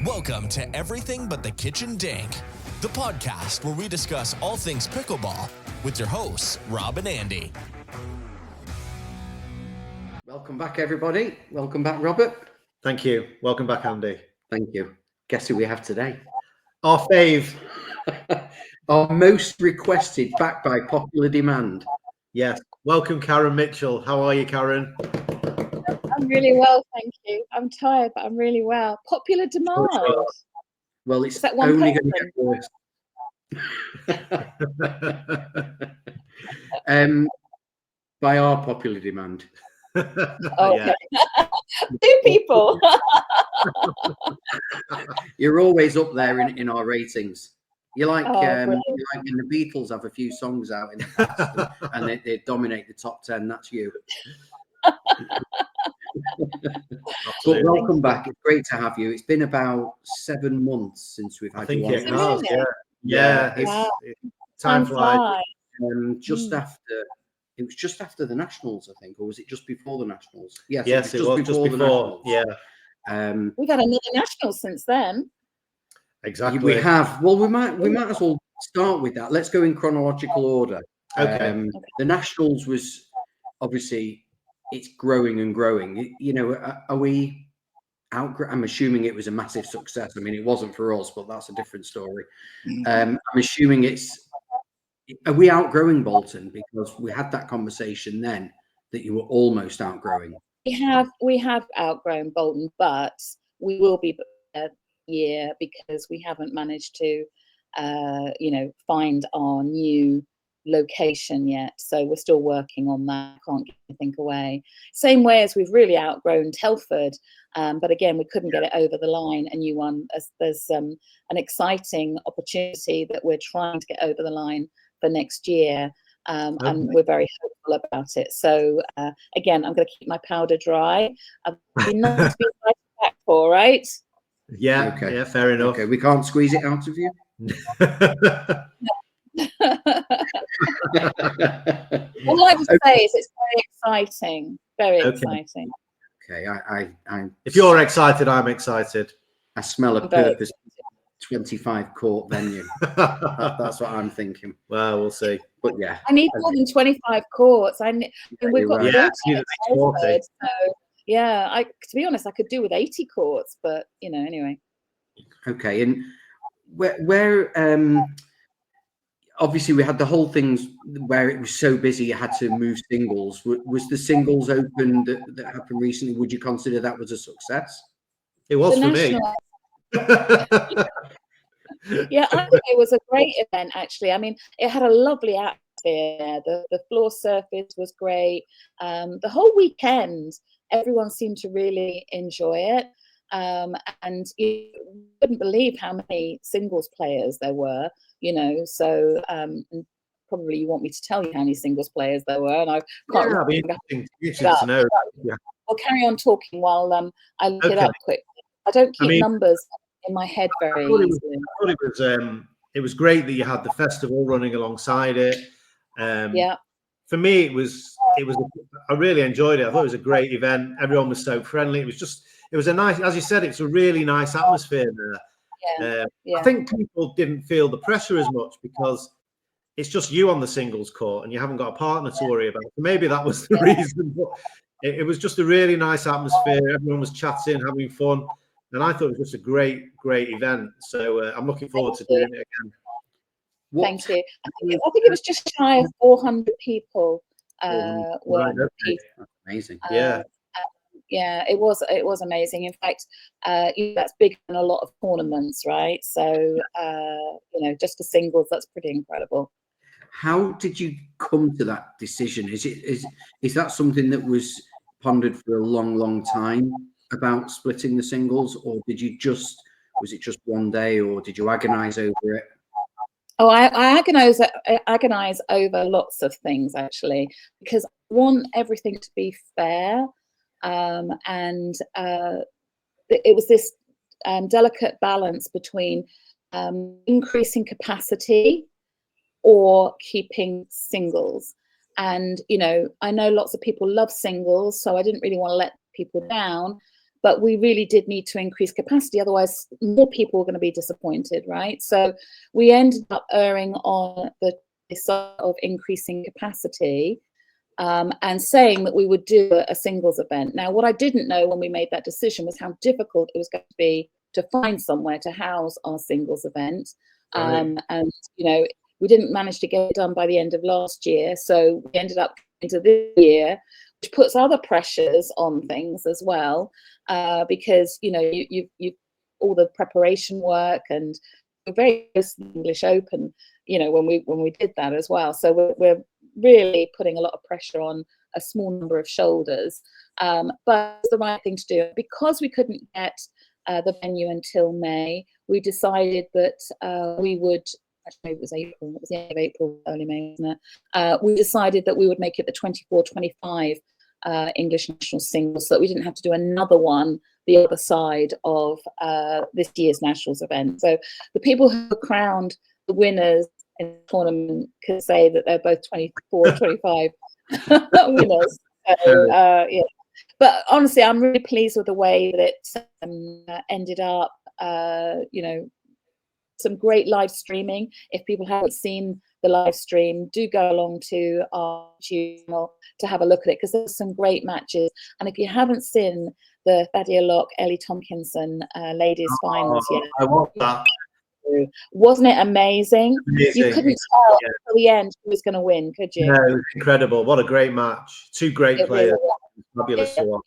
Welcome to Everything But the Kitchen Dink, the podcast where we discuss all things pickleball with your hosts, Rob and Andy. Welcome back, everybody. Welcome back, Robert. Thank you. Welcome back, Andy. Thank you. Guess who we have today? Our fave. Our most requested, backed by popular demand. Yes. Welcome, Karen Mitchell. How are you, Karen? I'm really well, thank you. I'm tired, but I'm really well. Popular demand. Well, it's that one only going to get worse. By our popular demand. Oh, okay. Two people. You're always up there in our ratings. You're like, Oh, when the Beatles have a few songs out in the past and they dominate the top 10. That's you. But welcome back. It's great to have you. It's been about 7 months since we've had you on. I think it has. Yeah. Time flies. It was just after the Nationals, I think, or was it just before the Nationals? Yes, it was just before. The Nationals. Yeah. We've had another National since then. Exactly. We have. Well, we might as well start with that. Let's go in chronological order. Okay. The Nationals was obviously it's growing and growing. You know, are we out? I'm assuming it was a massive success. I mean, it wasn't for us, but that's a different story. I'm assuming are we outgrowing Bolton? Because we had that conversation then that you were almost outgrowing. We have outgrown Bolton, but we will be a year because we haven't managed to, find our new location yet. So we're still working on that. Can't give anything away. Same way as we've really outgrown Telford, but again we couldn't get it over the line. A new one. There's an exciting opportunity that we're trying to get over the line for next year, and we're very hopeful about it. So again, I'm going to keep my powder dry. It'd be nice to be invited back for, right? Yeah. Okay. Yeah. Fair enough. Okay, we can't squeeze it out of you. All I would say is it's very exciting. Very exciting. Okay, I if you're excited, I'm excited. I smell a purpose 25 court venue. That's what I'm thinking. Well, we'll see. But yeah, I need more than 25 courts. We've got 40. So yeah, to be honest, I could do with 80 courts, but anyway. Okay, and where obviously we had the whole things where it was so busy you had to move singles. Was the singles open that happened recently? Would you consider that was a success? It was for me. Yeah, I think it was a great event, actually. I mean, it had a lovely atmosphere. The floor surface was great. The whole weekend, everyone seemed to really enjoy it. And you wouldn't believe how many singles players there were, so probably you want me to tell you how many singles players there were, and I can't remember. Be interesting to know. Yeah. I'll carry on talking while I look it up quickly. I don't keep numbers in my head very easily. I thought it was great that you had the festival running alongside it. For me, I really enjoyed it. I thought it was a great event. Everyone was so friendly. It was a nice, as you said, it's a really nice atmosphere there. I think people didn't feel the pressure as much because it's just you on the singles court and you haven't got a partner to worry about. So maybe that was the reason. But it was just a really nice atmosphere. Everyone was chatting, having fun. And I thought it was just a great event. So I'm looking forward to doing it again. Thank you. I think it was just shy of 400 people. Amazing. Yeah, it was amazing. In fact, that's bigger than a lot of tournaments, right? So, just for singles, that's pretty incredible. How did you come to that decision? Is that something that was pondered for a long time about splitting the singles, or was it just one day, or did you agonize over it? Oh, I agonize over lots of things, actually, because I want everything to be fair. And it was this delicate balance between increasing capacity or keeping singles. And, I know lots of people love singles, so I didn't really want to let people down. but we really did need to increase capacity. Otherwise, more people were going to be disappointed, right? So we ended up erring on the side of increasing capacity, and saying that we would do a singles event. Now, what I didn't know when we made that decision was how difficult it was going to be to find somewhere to house our singles event. Right. And, you know, we didn't manage to get it done by the end of last year. So we ended up into this year, which puts other pressures on things as well, because, you know, you all the preparation work, and we're very close to the English Open, you know, when we did that as well. So we're really putting a lot of pressure on a small number of shoulders, but it's the right thing to do. Because we couldn't get the venue until May, we decided that we would, actually it was April, it was the end of April, early May, wasn't it? We decided that we would make it the 24-25 English national singles, so that we didn't have to do another one the other side of this year's nationals event. So the people who were crowned the winners in the tournament could say that they're both 24-25 winners. So, yeah. But honestly, I'm really pleased with the way that it ended up. You know, some great live streaming. If people haven't seen the live stream, do go along to our YouTube channel to have a look at it, because there's some great matches. And if you haven't seen the Thadia Locke, Ellie Tompkinson ladies finals yet, I want that. Wasn't it amazing? Amazing. You couldn't tell until the end who was going to win, could you? No, it was incredible. What a great match. Two great players. Fabulous to watch.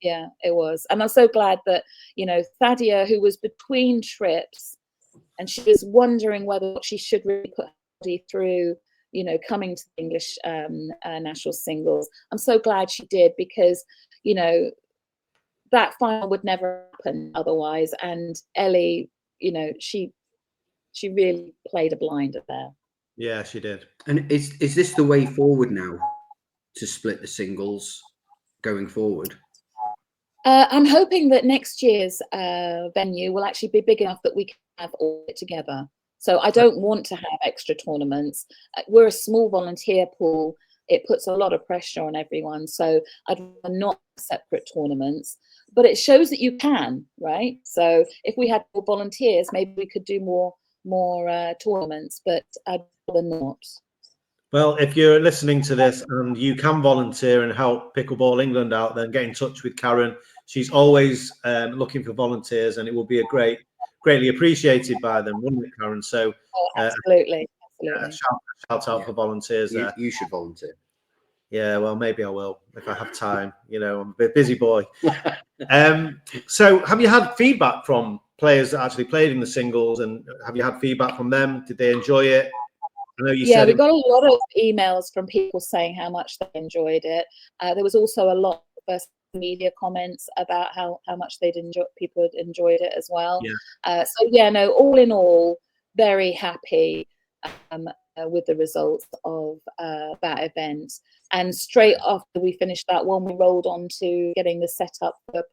Yeah, it was. And I'm so glad that, you know, Thadia, who was between trips, and she was wondering whether she should really put her body through, you know, coming to the English national singles. I'm so glad she did, because, you know, that final would never happen otherwise. And Ellie, you know, she really played a blinder there. Yeah, she did. And is this the way forward now, to split the singles going forward? I'm hoping that next year's venue will actually be big enough that we can have all it together. So I don't want to have extra tournaments. We're a small volunteer pool. It puts a lot of pressure on everyone. So I'd rather not separate tournaments, but it shows that you can, right? So if we had more volunteers, maybe we could do more tournaments, but I'd rather not. Well, if you're listening to this and you can volunteer and help Pickleball England out, then get in touch with Karen. She's always looking for volunteers, and it will be greatly appreciated by them, wouldn't it, Karen? So absolutely. Shout out for volunteers there. You should volunteer. Yeah, well, maybe I will if I have time. You know, I'm a bit busy boy. So have you had feedback from players that actually played in the singles, and have you had feedback from them? Did they enjoy it? I know you said we got a lot of emails from people saying how much they enjoyed it. There was also a lot of media comments about how much people had enjoyed it as well. Yeah. So yeah, no, all in all, very happy with the results of that event. And straight after we finished that one, we rolled on to getting the setup for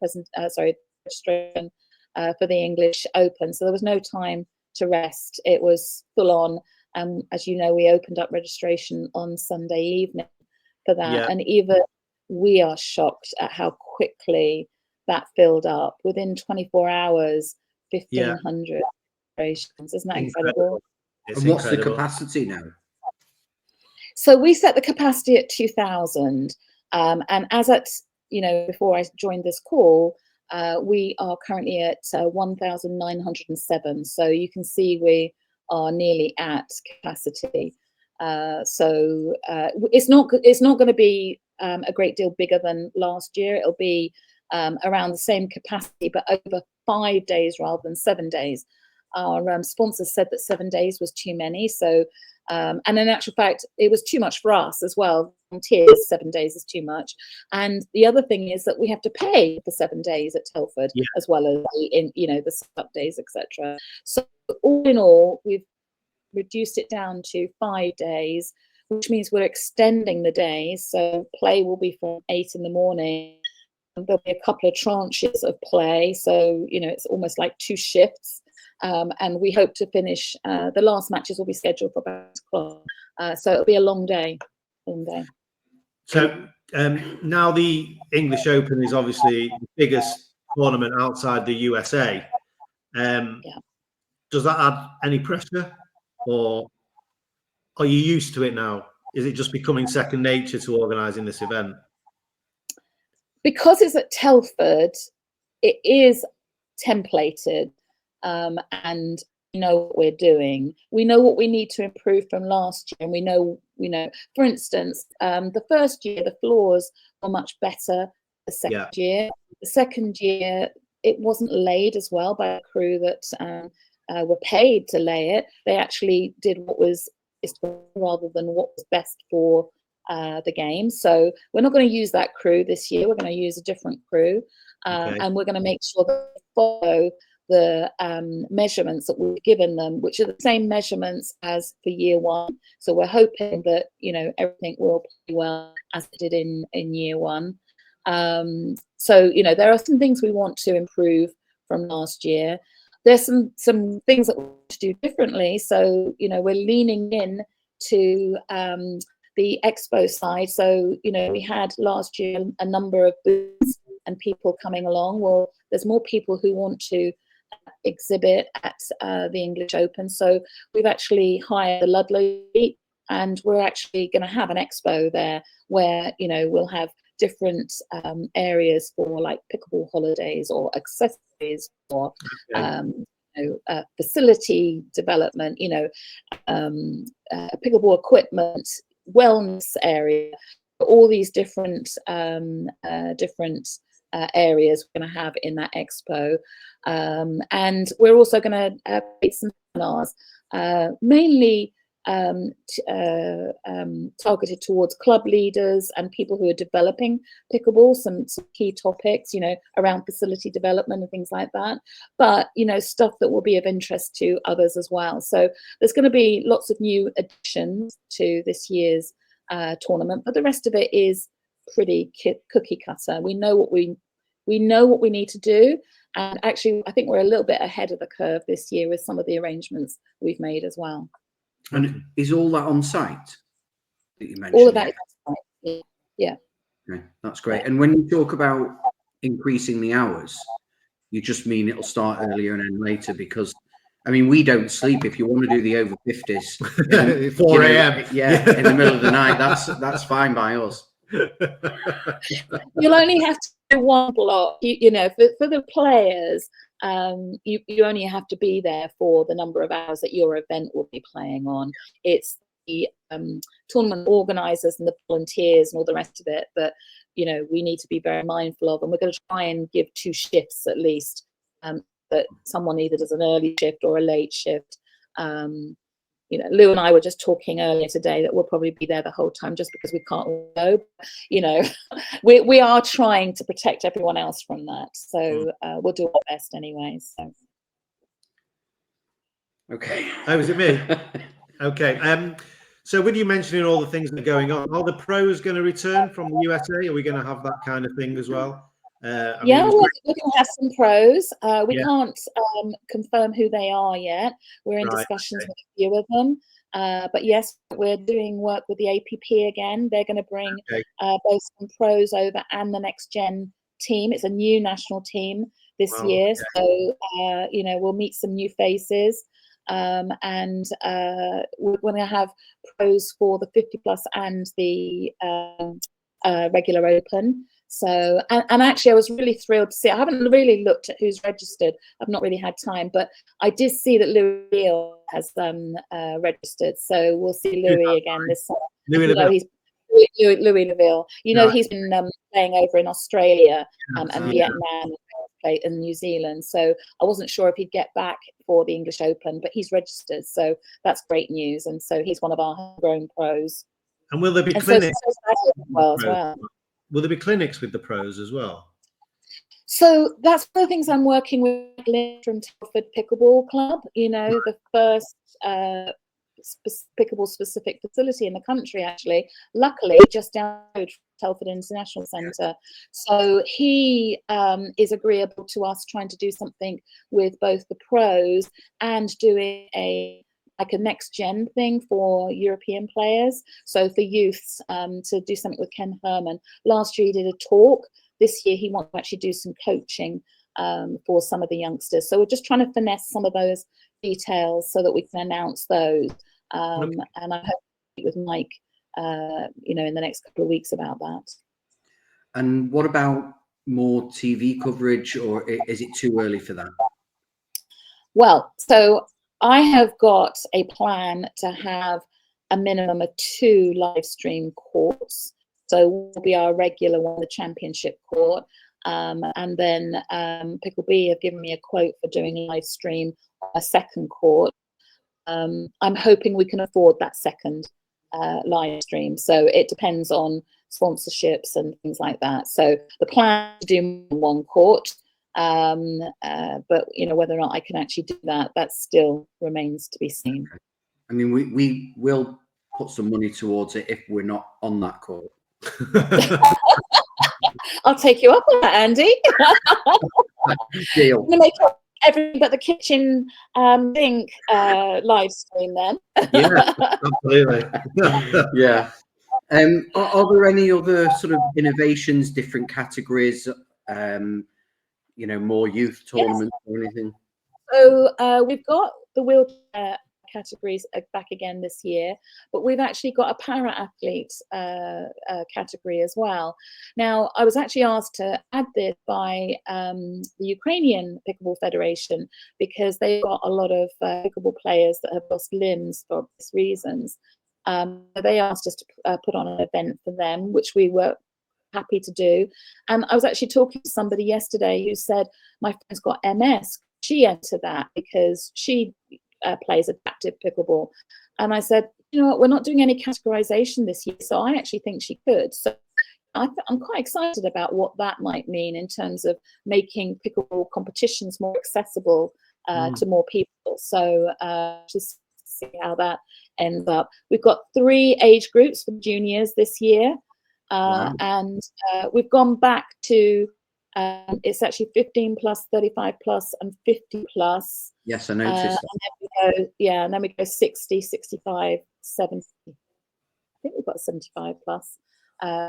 registration for the English Open. So there was no time to rest. It was full on. As you know, we opened up registration on Sunday evening for that. Yeah. And even we are shocked at how quickly that filled up. Within 24 hours, 1,500 registrations. Isn't that incredible? And what's the capacity now? So we set the capacity at 2,000. And as at, you know, before I joined this call, we are currently at 1,907. So you can see we are nearly at capacity. So it's not going to be a great deal bigger than last year. It'll be around the same capacity, but over 5 days rather than 7 days. Our sponsors said that 7 days was too many. So, and in actual fact, it was too much for us as well. Volunteers, 7 days is too much. And the other thing is that we have to pay for 7 days at Telford, as well as the setup days, etc. So all in all, we've reduced it down to 5 days, which means we're extending the days. So play will be from 8 in the morning. And there'll be a couple of tranches of play. So, you know, it's almost like 2 shifts. And we hope to finish, the last matches will be scheduled for about 12 o'clock. So it'll be a long day. So now the English Open is obviously the biggest tournament outside the USA. Does that add any pressure, or are you used to it now? Is it just becoming second nature to organising this event? Because it's at Telford, it is templated, and we know what we're doing. We know what we need to improve from last year, and we know, for instance, the first year the floors were much better. The second year it wasn't laid as well by a crew that were paid to lay it. They actually did what was rather than what was best for the game. So we're not going to use that crew this year. We're going to use a different crew, and we're going to make sure that they follow the measurements that we've given them, which are the same measurements as for year one. So we're hoping that everything will play well as it did in year one. So there are some things we want to improve from last year. There's some things that we want to do differently. So we're leaning in to the expo side. So we had last year a number of booths and people coming along. Well, there's more people who want to exhibit at the English Open. So we've actually hired the Ludlow Suite, and we're actually going to have an expo there where we'll have different areas for like pickleball holidays or accessories or facility development, pickleball equipment, wellness area, all these different areas we're going to have in that expo. And we're also going to create some seminars, mainly targeted towards club leaders and people who are developing pickleball, some key topics, around facility development and things like that, but stuff that will be of interest to others as well. So there's going to be lots of new additions to this year's tournament, but the rest of it is pretty cookie cutter. We know what we need to do, and actually I think we're a little bit ahead of the curve this year with some of the arrangements we've made as well. And is all that on site that you mentioned? All of that is on site. Yeah. Okay, that's great. And when you talk about increasing the hours, you just mean it'll start earlier and end later? Because we don't sleep. If you want to do the over 50s, 4 a.m. Yeah, in the middle of the night, that's fine by us. You'll only have to do one block. For the players, you only have to be there for the number of hours that your event will be playing on. It's the tournament organisers and the volunteers and all the rest of it that we need to be very mindful of, and we're going to try and give 2 shifts at least, that someone either does an early shift or a late shift. Lou and I were just talking earlier today that we'll probably be there the whole time just because we can't go. We are trying to protect everyone else from that. So we'll do our best anyway. So. Okay. Oh, is it me? Okay. So with you mentioning all the things that are going on, are the pros going to return from the USA? Are we going to have that kind of thing as well? We're going to have some pros. We can't confirm who they are yet. We're in discussions with a few of them. But yes, we're doing work with the APP again. They're going to bring both some pros over and the next gen team. It's a new national team this year. So, we'll meet some new faces. And we're going to have pros for the 50 plus and the regular open. So, and actually I was really thrilled to see, I haven't really looked at who's registered. I've not really had time, but I did see that Louis has registered. So we'll see Louis again this summer. Louis Leville. He's been playing over in Australia and Vietnam and New Zealand. So I wasn't sure if he'd get back for the English Open, but he's registered. So that's great news. And so he's one of our homegrown pros. And will there be clinics? As well. Will there be clinics with the pros as well? So that's one of the things I'm working with Lynn from Telford Pickleball Club. The first pickleball specific facility in the country, actually, luckily just down the road from Telford International Centre. So he is agreeable to us trying to do something with both the pros and doing a next gen thing for European players. So for youths, to do something with Ken Herman. Last year he did a talk. This year he wants to actually do some coaching for some of the youngsters. So we're just trying to finesse some of those details so that we can announce those. And I hope to meet with Mike, you know, in the next couple of weeks about that. And what about more TV coverage, or is it too early for that? Well, so I have got a plan to have a minimum of 2 live stream courts. So will be our regular one, the championship court. And then Pickle B have given me a quote for doing a live stream on a second court. I'm hoping we can afford that second live stream. So it depends on sponsorships and things like that. So the plan is to do one court, but you know, whether or not I can actually do that, that still remains to be seen. Okay. I mean, we will put some money towards it if we're not on that court. I'll take you up on that, Andy. Deal. I'm gonna make everything but the kitchen sink live stream then. Yeah, absolutely. Yeah. Are there any other sort of innovations, different categories, you know, more youth tournaments or anything? So we've got the wheelchair categories back again this year, but we've actually got a para-athlete category as well. Now, I was actually asked to add this by the Ukrainian Pickleball Federation because they've got a lot of pickleball players that have lost limbs for obvious reasons. They asked us to put on an event for them, which we were happy to do. And I was actually talking to somebody yesterday who said, my friend's got MS. She entered that because she plays adaptive pickleball. And I said, you know what, we're not doing any categorization this year, so I actually think she could. So I'm quite excited about what that might mean in terms of making pickleball competitions more accessible to more people. So just see how that ends up. We've got 3 age groups for juniors this year. Wow. And we've gone back to it's actually 15 plus, 35 plus, and 50 plus. Yes, I noticed that. And then we go 60, 65, 70. I think we've got a 75 plus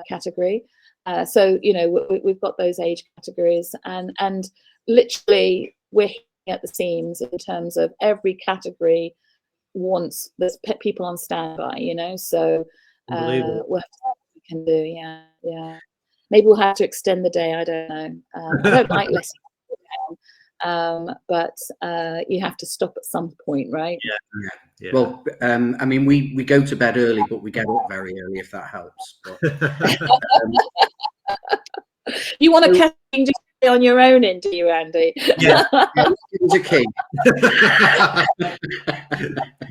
category. So, you know, we've got those age categories, and literally we're hitting at the seams in terms of every category wants there's people on standby, you know. So we'll have to see what we can do. Yeah. Maybe we'll have to extend the day. I don't know. I don't like letting people down, but you have to stop at some point, right? Yeah. Well, I mean, we go to bed early, but we get up very early, if that helps. But, you want to catch just on your own, do you, Andy? Yeah, it was a key.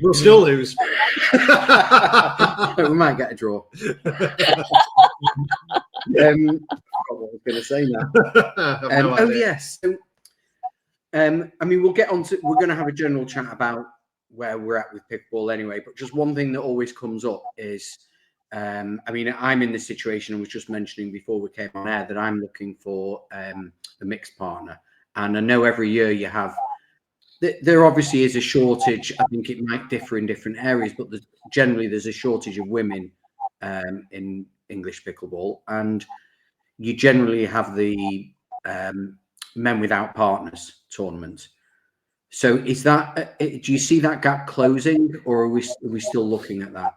We'll still lose. We might get a draw. I forgot what I was going to say now. Oh yes. So, I mean, we'll get on to. We're going to have a general chat about where we're at with pickleball anyway. But just one thing that always comes up is, I mean, I'm in this situation. I was just mentioning before we came on air that I'm looking for a mixed partner, and I know every year you have. There obviously is a shortage. I think it might differ in different areas, but generally there's a shortage of women in English pickleball, and you generally have the men without partners tournament. So is that, do you see that gap closing, or are we still looking at that?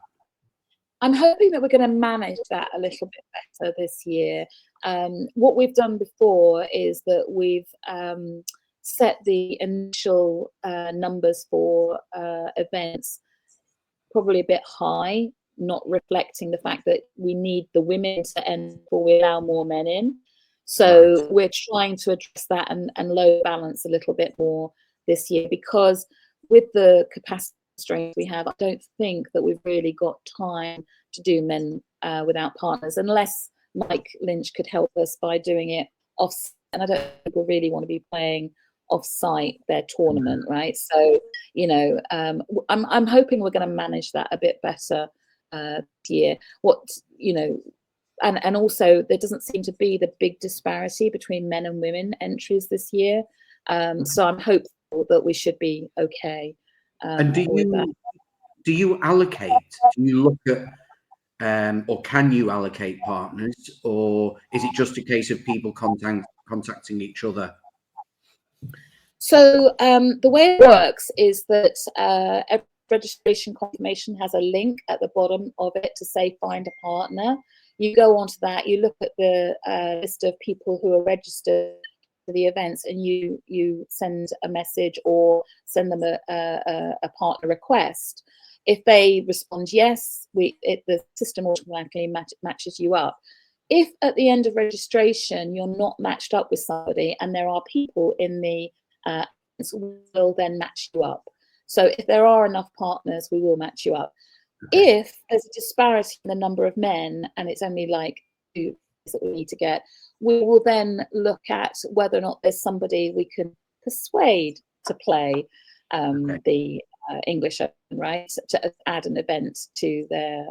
I'm hoping that we're going to manage that a little bit better this year. What we've done before is that we've set the initial numbers for events probably a bit high, not reflecting the fact that we need the women to end before we allow more men in. So we're trying to address that and load balance a little bit more this year, because with the capacity constraints we have, I don't think that we've really got time to do men without partners, unless Mike Lynch could help us by doing it off. And I don't think people really want to be playing off-site their tournament, right? So, you know, I'm hoping we're going to manage that a bit better this year. What, you know, and also there doesn't seem to be the big disparity between men and women entries this year. So I'm hopeful that we should be okay. And do you allocate? Do you look at, or can you allocate partners, or is it just a case of people contacting each other? So the way it works is that every registration confirmation has a link at the bottom of it to say find a partner. You go onto that, you look at the list of people who are registered for the events, and you send a message or send them a partner request. If they respond yes, the system automatically matches you up. If at the end of registration you're not matched up with somebody, and there are people in the will then match you up. So if there are enough partners, we will match you up. Okay. If there's a disparity in the number of men and it's only like 2 that we need to get, we will then look at whether or not there's somebody we can persuade to play the English Open, right? To add an event to their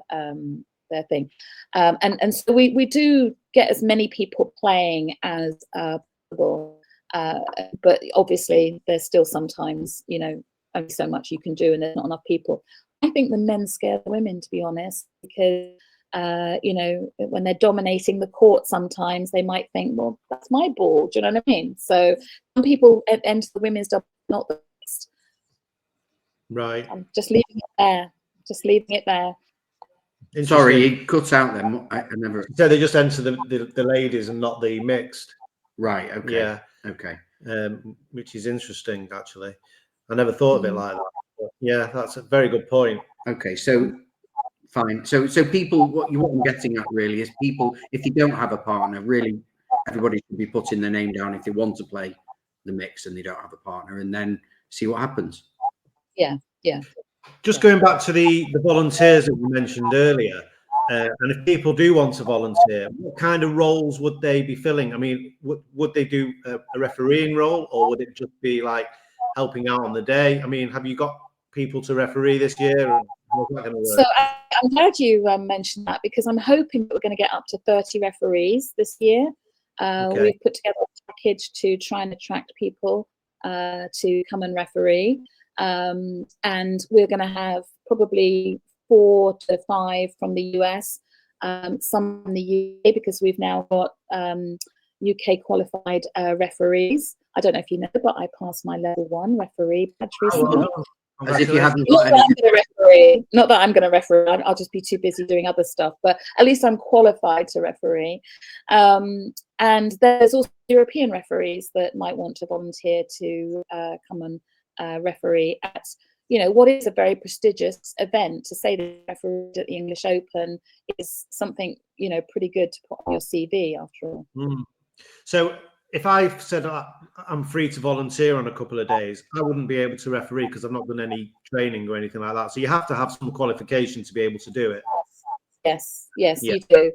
thing. And so we do get as many people playing as possible. But obviously there's still sometimes, you know, only so much you can do and there's not enough people. I think the men scare the women, to be honest, because you know, when they're dominating the court, sometimes they might think, well, that's my ball. Do you know what I mean? So some people enter the women's double, not the mixed. Right. I'm just leaving it there. Just leaving it there. Sorry, it cuts out them. I never. So they just enter the ladies and not the mixed. Right. Okay. Yeah. Okay. Which is interesting, actually. I never thought of it like that. But yeah, that's a very good point. Okay, so fine. So people, what I'm getting at really is people, if you don't have a partner, really, everybody should be putting their name down if they want to play the mix and they don't have a partner, and then see what happens. Yeah. Yeah. Just going back to the volunteers that you mentioned earlier, and if people do want to volunteer, what kind of roles would they be filling? I mean, would they do a refereeing role, or would it just be like helping out on the day? I mean, have you got people to referee this year? Or how's that going to work? So I'm glad you mentioned that, because I'm hoping that we're going to get up to 30 referees this year. Okay. We've put together a package to try and attract people to come and referee. And we're going to have probably 4 to 5 from the US, some from the UK, because we've now got UK qualified referees. I don't know if you know, but I passed my level 1 referee badge recently. As if you haven't got any. Not that I'm going to referee. I'll just be too busy doing other stuff. But at least I'm qualified to referee. And there's also European referees that might want to volunteer to come and referee at, you know, what is a very prestigious event. To say that refereed at the English Open is something, you know, pretty good to put on your CV after all. So if I said I'm free to volunteer on a couple of days, I wouldn't be able to referee because I've not done any training or anything like that. So you have to have some qualification to be able to do it. Yes, yeah. You do.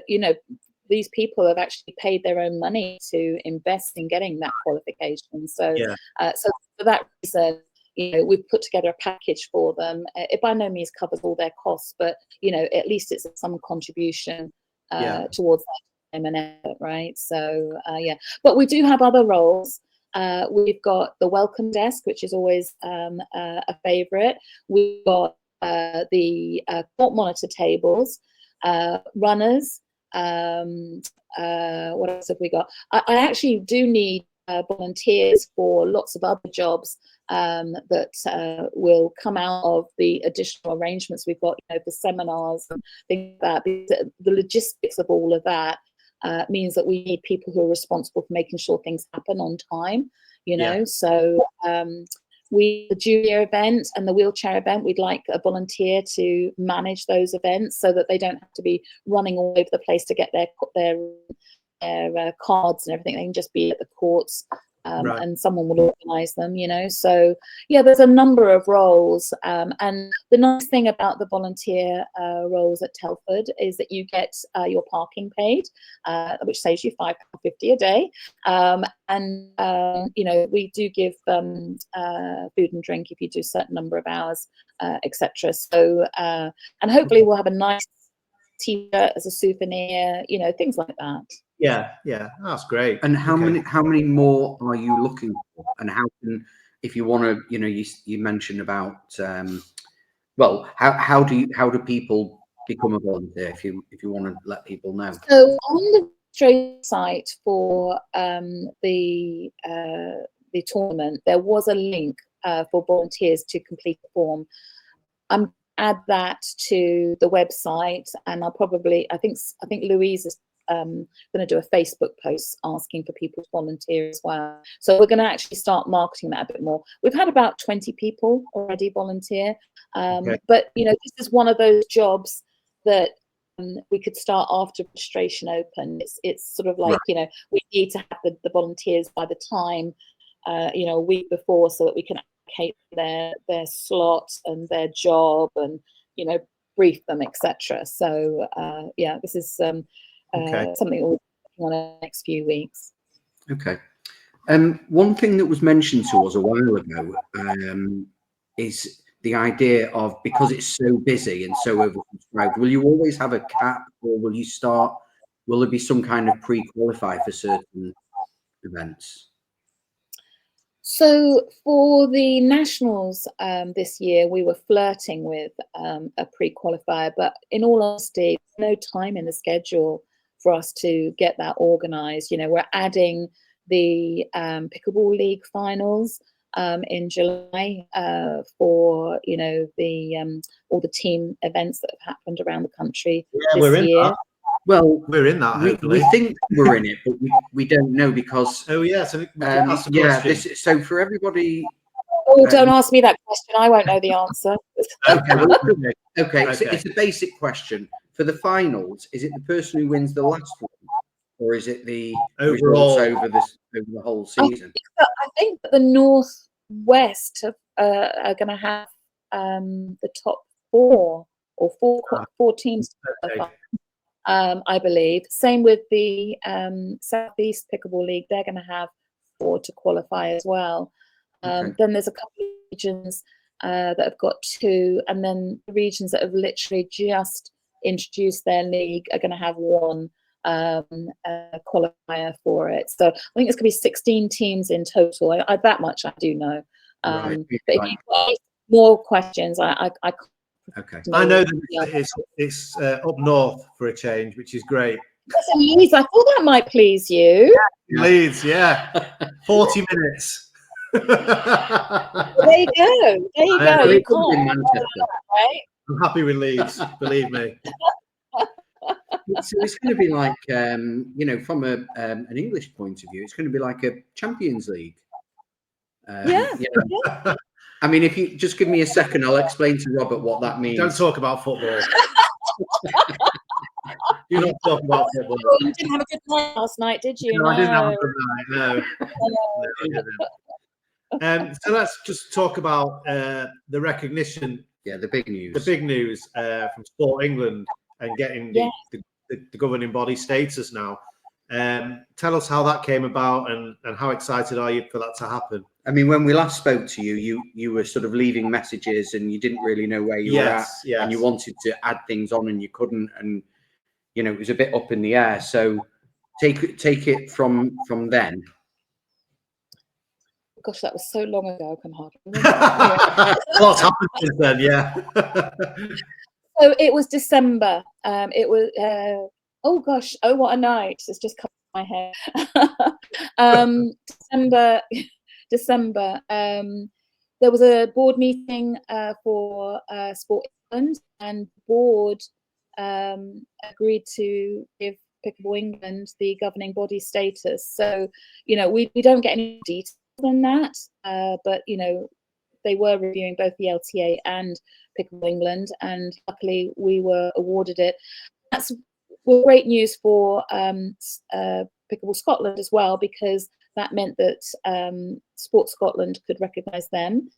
You know, these people have actually paid their own money to invest in getting that qualification. So, so for that reason, you know, we've put together a package for them. It by no means covers all their costs, but, you know, at least it's some contribution towards that time and effort, right? So, but we do have other roles. We've got the welcome desk, which is always a favorite. We've got the court monitor tables, runners. What else have we got? I actually do need volunteers for lots of other jobs that will come out of the additional arrangements we've got, you know, for seminars and things like that. Because the logistics of all of that means that we need people who are responsible for making sure things happen on time, you know. So the junior event and the wheelchair event, we'd like a volunteer to manage those events so that they don't have to be running all over the place to get their cards and everything. They can just be at the courts, and someone will organise them, you know. So yeah, there's a number of roles, and the nice thing about the volunteer roles at Telford is that you get your parking paid, which saves you £5.50 a day, and you know, we do give food and drink if you do a certain number of hours, etc. So and hopefully we'll have a nice t-shirt as a souvenir, you know, things like that. Yeah, that's great. And how many more are you looking for? And how can, if you want to, you know, you mentioned about well, how do people become a volunteer, if you want to let people know? So on the site for the tournament, there was a link for volunteers to complete the form. I'm add that to the website, and I think Louise is going to do a Facebook post asking for people to volunteer as well. So we're going to actually start marketing that a bit more. We've had about 20 people already volunteer, but this is one of those jobs that we could start after registration open. It's sort of like, we need to have the volunteers by the time a week before, so that we can allocate their slot and their job, and brief them, etc. So this is something we'll be working on in the next few weeks. Okay. One thing that was mentioned to us a while ago is the idea of, because it's so busy and so oversubscribed, will you always have a cap, or will there be some kind of pre-qualify for certain events? So for the nationals this year, we were flirting with a pre-qualifier, but in all honesty, no time in the schedule for us to get that organised. We're adding the Pickleball League finals in July for all the team events that have happened around the country this year. Well, we're in that. Hopefully, we think we're in it, but we don't know, because. Oh yeah, so we can ask the question. So for everybody. Oh, don't ask me that question. I won't know the answer. Okay. So it's a basic question. For the finals, is it the person who wins the last one, or is it the overall over the whole season? I think that the Northwest are going to have the top four teams. I believe. Same with the Southeast Pickleball League. They're going to have 4 to qualify as well. Then there's a couple of regions that have got 2, and then the regions that have literally just introduced their league are going to have 1 qualifier for it. So I think it's going to be 16 teams in total. That much I do know. But if you've got more questions, I Okay. I know that it's up north for a change, which is great. Listen, Leeds, I thought that might please you. Leeds, 40 minutes. There you go. You can't, right? I'm happy with Leeds, believe me. So it's going to be like, from an English point of view, it's going to be like a Champions League. I mean, if you just give me a second, I'll explain to Robert what that means. Don't talk about football. You don't talk about football. Oh, you didn't have a good night last night, did you? No, I didn't have a good night. No. So let's just talk about the recognition. Yeah, the big news. The big news from Sport England and getting the governing body status now. Tell us how that came about, and how excited are you for that to happen? I mean, when we last spoke to you, you were sort of leaving messages, and you didn't really know where you were at, and you wanted to add things on and you couldn't, and it was a bit up in the air. So take it from then. Gosh, that was so long ago. I can hardly remember. What's happened since then? Yeah. So it was December. It was. Oh gosh! Oh, what a night! It's just come in my head. December. There was a board meeting for Sport England, and the board agreed to give Pickleball England the governing body status. So, we don't get any details than that, but they were reviewing both the LTA and Pickleball England, and luckily we were awarded it. That's great news for Pickleball Scotland as well, because that meant that Sport Scotland could recognise them.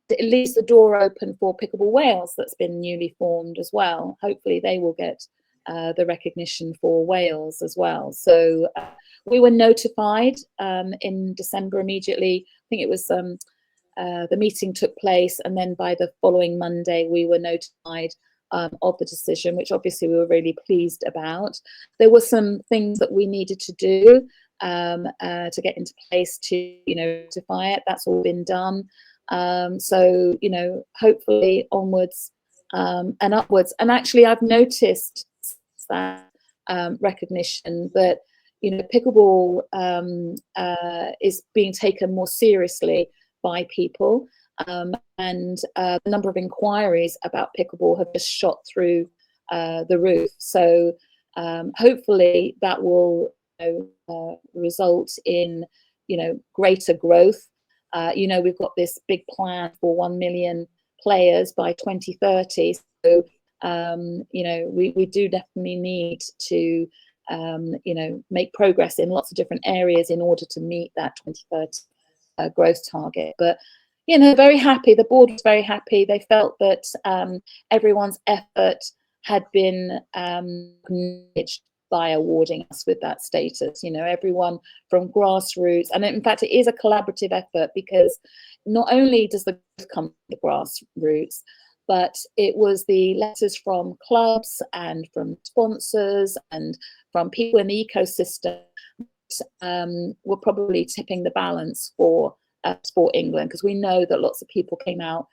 It leaves the door open for Pickleball Wales, that's been newly formed as well. Hopefully they will get the recognition for Wales as well. So we were notified in December immediately. I think it was the meeting took place, and then by the following Monday we were notified of the decision, which obviously we were really pleased about. There were some things that we needed to do to get into place to notify it. That's all been done. So hopefully onwards and upwards. And actually I've noticed that recognition that pickleball is being taken more seriously by people, and the number of inquiries about pickleball have just shot through the roof. So hopefully that will result in greater growth. We've got this big plan for 1 million players by 2030. So we do definitely need to make progress in lots of different areas in order to meet that 2030 growth target. But very happy. The board was very happy. They felt that everyone's effort had been acknowledged by awarding us with that status. Everyone from grassroots, and in fact it is a collaborative effort, because not only does the growth come from the grassroots, but it was the letters from clubs and from sponsors and from people in the ecosystem were probably tipping the balance for Sport England, because we know that lots of people came out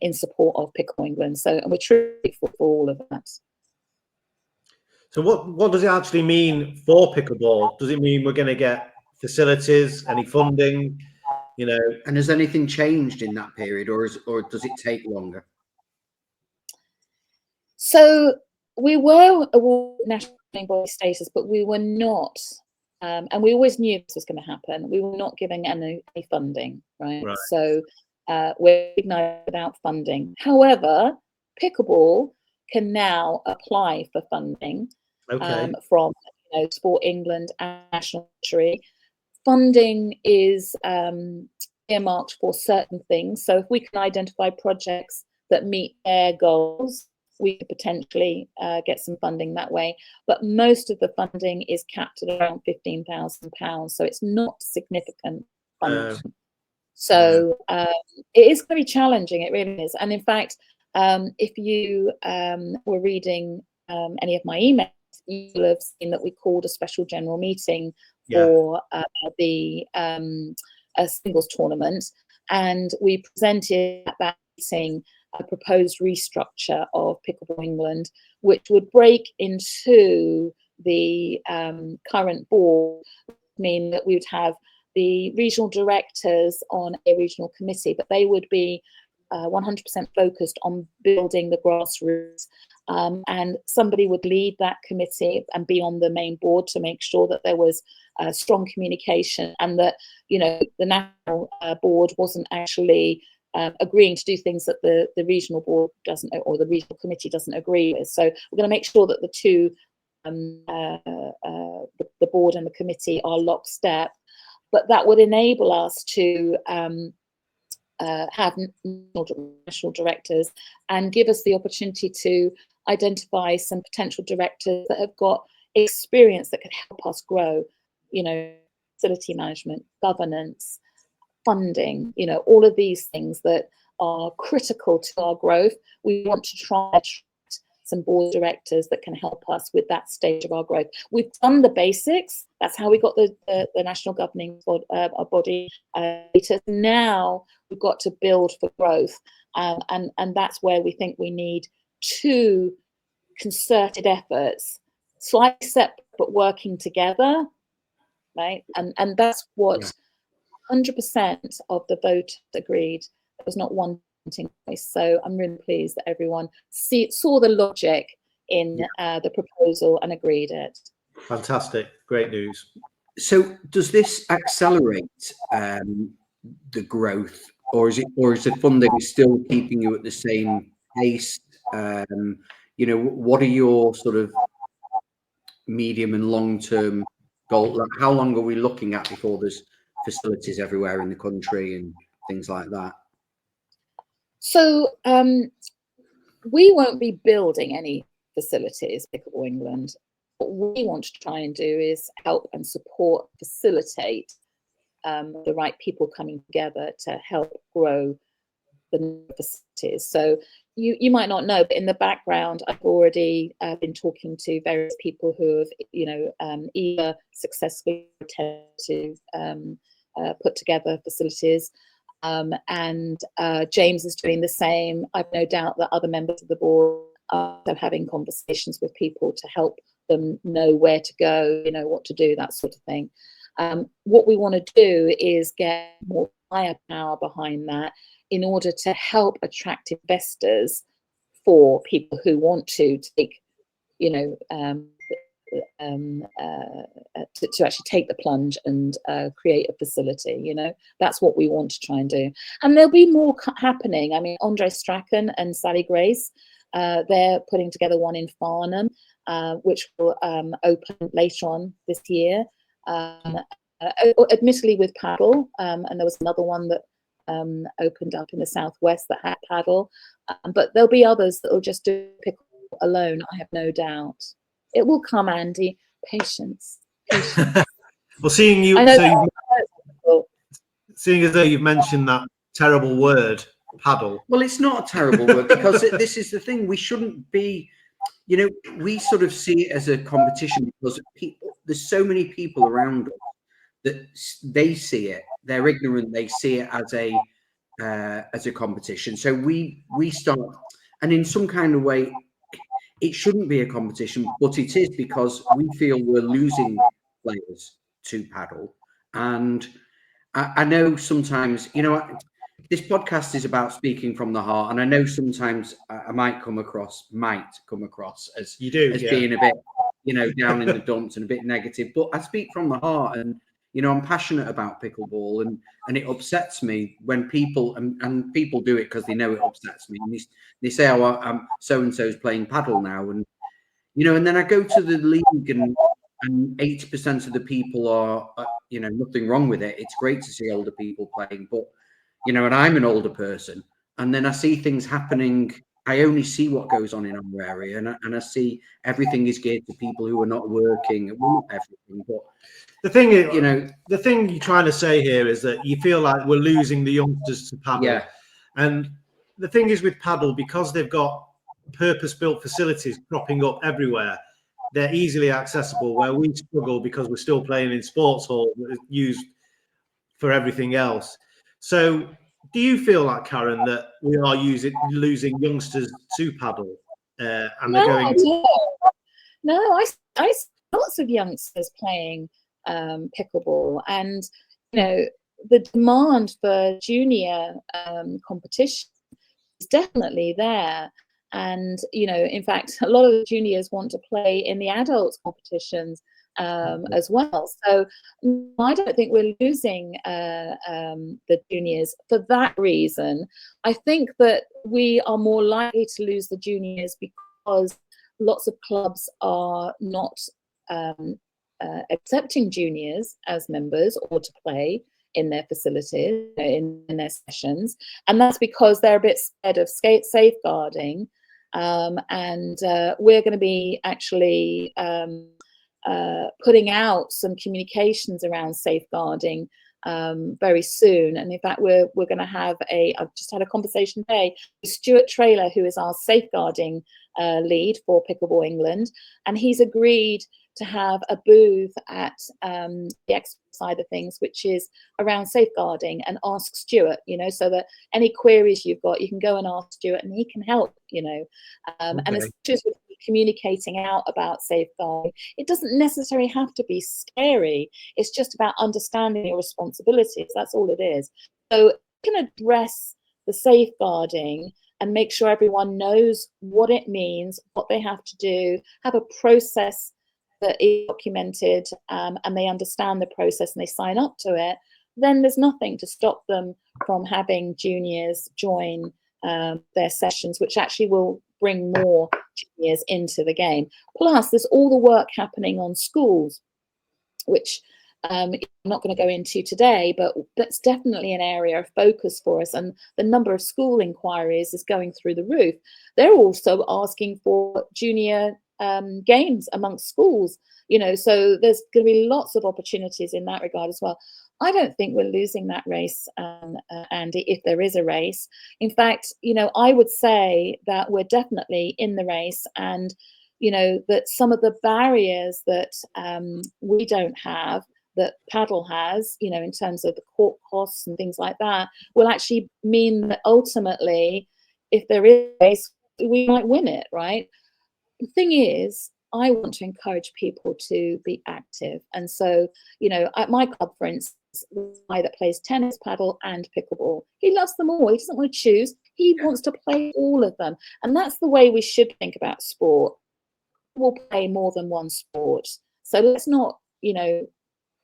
in support of Pickleball England. So, and we're truly grateful for all of that. So what does it actually mean for pickleball? Does it mean we're going to get facilities, any funding, And has anything changed in that period, or does it take longer? So we were awarded national body status, but we were not, and we always knew this was going to happen. We were not giving any funding, right? So we're recognized without funding. However, pickleball can now apply for funding from Sport England and National Lottery. Funding is earmarked for certain things. So if we can identify projects that meet their goals, we could potentially get some funding that way. But most of the funding is capped at around £15,000. So it's not significant funding. So it is very challenging. It really is. And in fact, if you were reading any of my emails, you'll have seen that we called a special general meeting for the singles tournament, and we presented at that meeting a proposed restructure of Pickleball England, which would break into the current board, mean that we would have the regional directors on a regional committee, but they would be 100% focused on building the grassroots, and somebody would lead that committee and be on the main board to make sure that there was strong communication, and that the national board wasn't actually agreeing to do things that the regional board doesn't, or the regional committee doesn't agree with. So we're going to make sure that the two, the board and the committee, are lockstep. But that would enable us to have national directors and give us the opportunity to identify some potential directors that have got experience that could help us grow, facility management, governance, funding, all of these things that are critical to our growth. We want to try and attract some board directors that can help us with that stage of our growth. We've done the basics. That's how we got the national governing body. Now we've got to build for growth, and that's where we think we need two concerted efforts, slightly separate but working together, right? And that's what 100% of the vote agreed. There was not one voice. So I'm really pleased that everyone saw the logic in the proposal and agreed it. Fantastic, great news. So does this accelerate the growth, or is the funding still keeping you at the same pace? What are your sort of medium and long term goals? Like, how long are we looking at before there's facilities everywhere in the country and things like that? So we won't be building any facilities, Pickleball England. What we want to try and do is help and support, facilitate the right people coming together to help grow the facilities. So you might not know, but in the background, I've already been talking to various people who have, either successfully attempted to put together facilities, and James is doing the same. I've no doubt that other members of the board are having conversations with people to help them know where to go, you know, what to do, that sort of thing. What we want to do is get more firepower behind that in order to help attract investors for people who want to take, you know, to actually take the plunge and create a facility. You know, that's what we want to try and do. And there'll be more happening. I mean, Andre Strachan and Sally Grace, they're putting together one in Farnham, which will open later on this year. Admittedly with paddle, and there was another one that opened up in the southwest that had paddle, but there'll be others that will just do pickleball alone. I have no doubt. It will come, Andy. Patience. Well, seeing you, seeing as though you've mentioned that terrible word, paddle. Well, it's not a terrible word, because this is the thing. We shouldn't be, you know, we sort of see it as a competition because there's so many people around us that they see it. They're ignorant. They see it as a competition. So we start, and in some kind of way, it shouldn't be a competition, but it is, because we feel we're losing players to paddle. And I know sometimes, you know, this podcast is about speaking from the heart, and I know sometimes I might come across as you do, as being a bit, you know, down in the dumps and a bit negative. But I speak from the heart, and you know, I'm passionate about pickleball, and it upsets me when people and people do it because they know it upsets me, and they say, "Oh, I'm so and so's playing paddle now," and you know, and then I go to the league, and 80% of the people are, you know, nothing wrong with it. It's great to see older people playing, but you know, and I'm an older person, and then I see things happening. I only see what goes on in our area, and I see everything is geared to people who are not working. Well, not everything, but the thing is, you know, the thing you're trying to say here is that you feel like we're losing the youngsters to paddle. Yeah. And the thing is with paddle, because they've got purpose-built facilities cropping up everywhere, they're easily accessible, where we struggle because we're still playing in sports hall used for everything else. So do you feel like, Karen, that we are losing youngsters to paddle? And they're going... No, I see lots of youngsters playing pickleball, and you know, the demand for junior competition is definitely there. And you know, in fact, a lot of the juniors want to play in the adult competitions as well. So I don't think we're losing the juniors for that reason. I think that we are more likely to lose the juniors because lots of clubs are not accepting juniors as members or to play in their facilities, in their sessions, and that's because they're a bit scared of safeguarding. And we're going to be actually putting out some communications around safeguarding very soon. And in fact, we're going to have I've just had a conversation today with Stuart Traylor, who is our safeguarding lead for Pickleball England, and he's agreed to have a booth at the expert side of things, which is around safeguarding, and ask Stuart, you know, so that any queries you've got, you can go and ask Stuart and he can help, you know. And as just with communicating out about safeguarding, it doesn't necessarily have to be scary. It's just about understanding your responsibilities. That's all it is. So you can address the safeguarding and make sure everyone knows what it means, what they have to do, have a process that is documented, and they understand the process and they sign up to it, then there's nothing to stop them from having juniors join their sessions, which actually will bring more juniors into the game. Plus, there's all the work happening on schools, which I'm not going to go into today, but that's definitely an area of focus for us. And the number of school inquiries is going through the roof. They're also asking for junior games amongst schools, you know, so there's going to be lots of opportunities in that regard as well. I don't think we're losing that race, Andy, if there is a race. In fact, you know, I would say that we're definitely in the race, and, you know, that some of the barriers that we don't have, that paddle has, you know, in terms of the court costs and things like that, will actually mean that ultimately, if there is a race, we might win it, right? The thing is, I want to encourage people to be active. And so, you know, at my club, for instance, the guy that plays tennis, paddle, and pickleball, he loves them all. He doesn't want to choose. He wants to play all of them. And that's the way we should think about sport. We'll play more than one sport. So let's not, you know,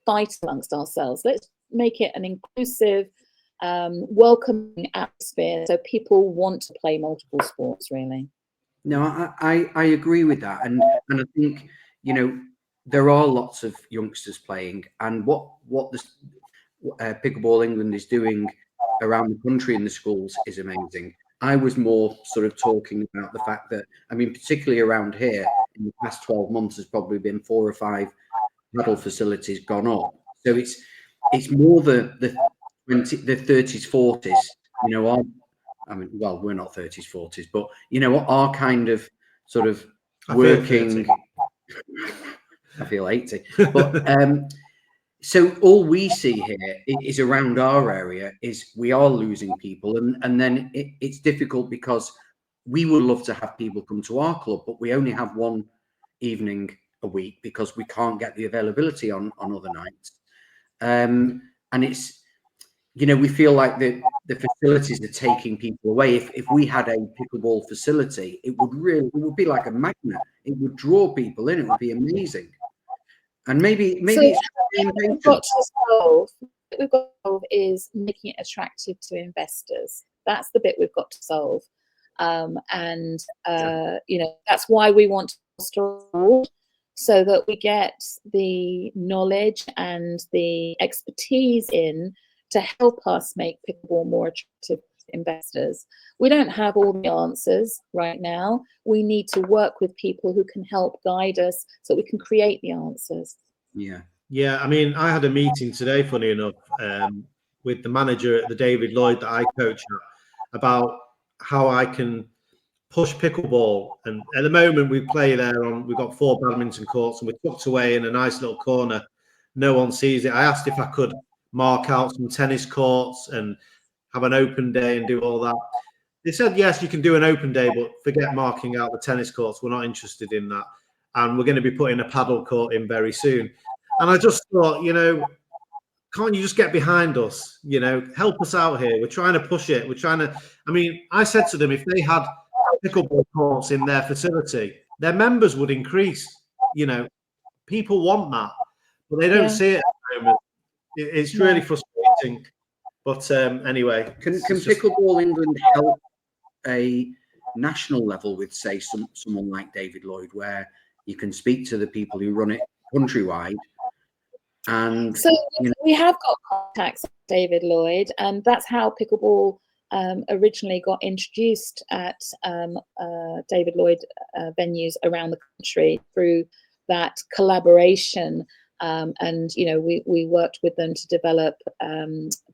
fight amongst ourselves. Let's make it an inclusive, welcoming atmosphere so people want to play multiple sports, really. No, I agree with that, and I think, you know, there are lots of youngsters playing, and what the Pickleball England is doing around the country in the schools is amazing. I was more sort of talking about the fact that, I mean, particularly around here, in the past 12 months, there's probably been 4 or 5 paddle facilities gone up. So it's more the 30s, 40s, you know. I mean, well, we're not 30s, 40s, but, you know, our kind of sort of working. I feel 80. But so all we see here is around our area is we are losing people. And then it's difficult because we would love to have people come to our club, but we only have one evening a week because we can't get the availability on other nights. And it's, you know, we feel like the facilities are taking people away. If we had a pickleball facility, it would be like a magnet. It would draw people in. It would be amazing. And maybe So it's we've got to solve. What we've got to solve is making it attractive to investors. That's the bit we've got to solve. You know, that's why we want to foster, so that we get the knowledge and the expertise in to help us make pickleball more attractive to investors. We don't have all the answers right now. We need to work with people who can help guide us so we can create the answers. Yeah. I mean, I had a meeting today, funny enough, with the manager at the David Lloyd that I coach at, about how I can push pickleball. And at the moment we play there we've got 4 badminton courts and we're tucked away in a nice little corner. No one sees it. I asked if I could mark out some tennis courts and have an open day and do all that. They said, yes, you can do an open day, but forget marking out the tennis courts. We're not interested in that. And we're going to be putting a paddle court in very soon. And I just thought, you know, can't you just get behind us? You know, help us out here. We're trying to push it. We're trying to, I mean, I said to them, if they had pickleball courts in their facility, their members would increase. You know, people want that, but they don't see it at the moment. It's really frustrating. But anyway, can Pickleball England help a national level with, say, someone like David Lloyd, where you can speak to the people who run it countrywide? And so, you know, we have got contacts with David Lloyd, and that's how pickleball originally got introduced at David Lloyd venues around the country, through that collaboration. And, you know, we worked with them to develop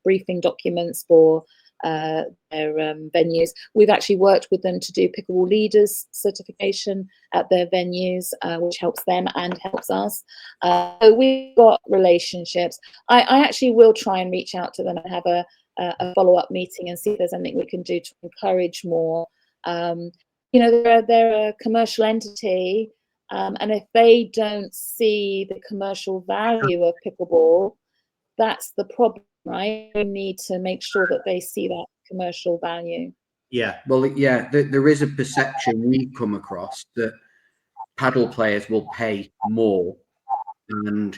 briefing documents for their venues. We've actually worked with them to do Pickleball Leaders certification at their venues, which helps them and helps us. So we've got relationships. I actually will try and reach out to them and have a follow-up meeting and see if there's anything we can do to encourage more. You know, they're a commercial entity. And if they don't see the commercial value of pickleball, that's the problem, right? We need to make sure that they see that commercial value. Yeah. Well, yeah, there is a perception we've come across that paddle players will pay more. And,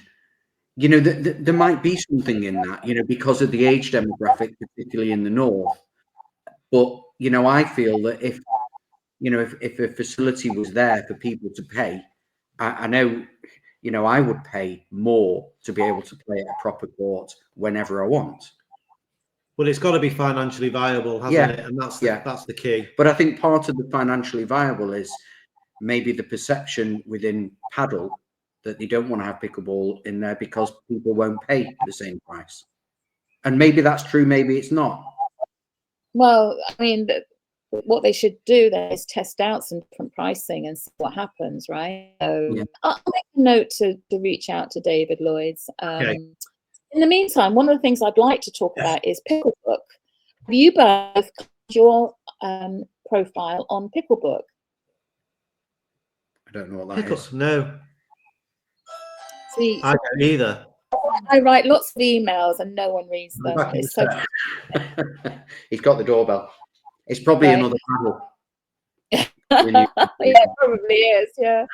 you know, there might be something in that, you know, because of the age demographic, particularly in the north. But, you know, I feel that if a facility was there for people to pay, I know, you know, I would pay more to be able to play at a proper court whenever I want. Well, it's got to be financially viable, hasn't it? And that's the key. But I think part of the financially viable is maybe the perception within paddle that they don't want to have pickleball in there because people won't pay the same price. And maybe that's true, maybe it's not. Well, I mean, what they should do then is test out some different pricing and see what happens, right? So I'll make a note to reach out to David Lloyd's. Okay. In the meantime, one of the things I'd like to talk about is Picklebook. Have you both got your profile on Picklebook? I I don't know what that is. No. See, I don't either. I write lots of emails and no one reads them. It's so He's got the doorbell. It's probably Right. another paddle. yeah, it probably is. Yeah.